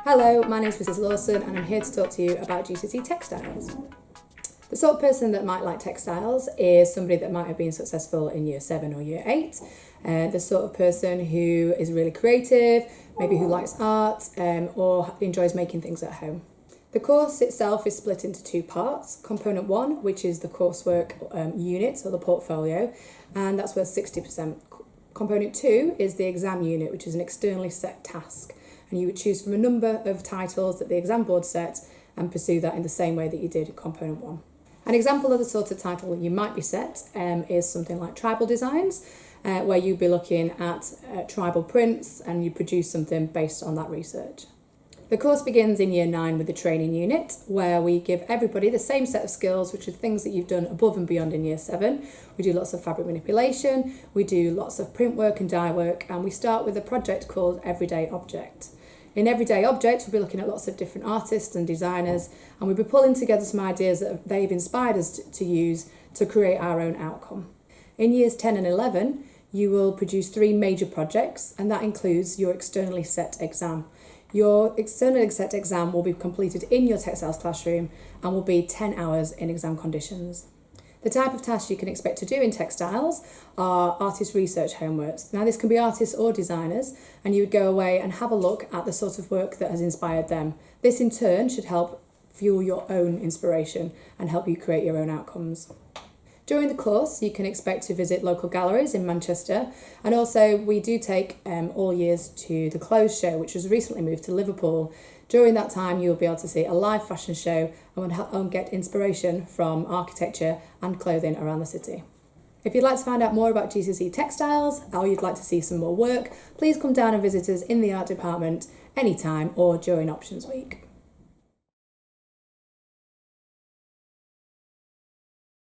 Hello, my name is Mrs Lawson and I'm here to talk to you about GCSE textiles. The sort of person that might like textiles is somebody that might have been successful in year 7 or year 8. The sort of person who is really creative, maybe who likes art or enjoys making things at home. The course itself is split into two parts. Component 1, which is the coursework unit or the portfolio, and that's worth 60%. Component 2 is the exam unit, which is an externally set task. And you would choose from a number of titles that the exam board set and pursue that in the same way that you did component 1. An example of the sort of title you might be set is something like tribal designs, where you'd be looking at tribal prints and you produce something based on that research. The course begins in year 9 with the training unit, where we give everybody the same set of skills, which are things that you've done above and beyond in year 7. We do lots of fabric manipulation, we do lots of print work and dye work, and we start with a project called Everyday Object. In Everyday Object, we'll be looking at lots of different artists and designers, and we'll be pulling together some ideas that they've inspired us to use to create our own outcome. In years 10 and 11, you will produce 3 major projects, and that includes your externally set exam. Your externally set exam will be completed in your textiles classroom and will be 10 hours in exam conditions. The type of tasks you can expect to do in textiles are artist research homeworks. Now this can be artists or designers, and you would go away and have a look at the sort of work that has inspired them. This in turn should help fuel your own inspiration and help you create your own outcomes. During the course, you can expect to visit local galleries in Manchester, and also we do take all years to the Clothes Show, which was recently moved to Liverpool. During that time, you'll be able to see a live fashion show and get inspiration from architecture and clothing around the city. If you'd like to find out more about GCSE textiles, or you'd like to see some more work, please come down and visit us in the art department anytime or during Options Week.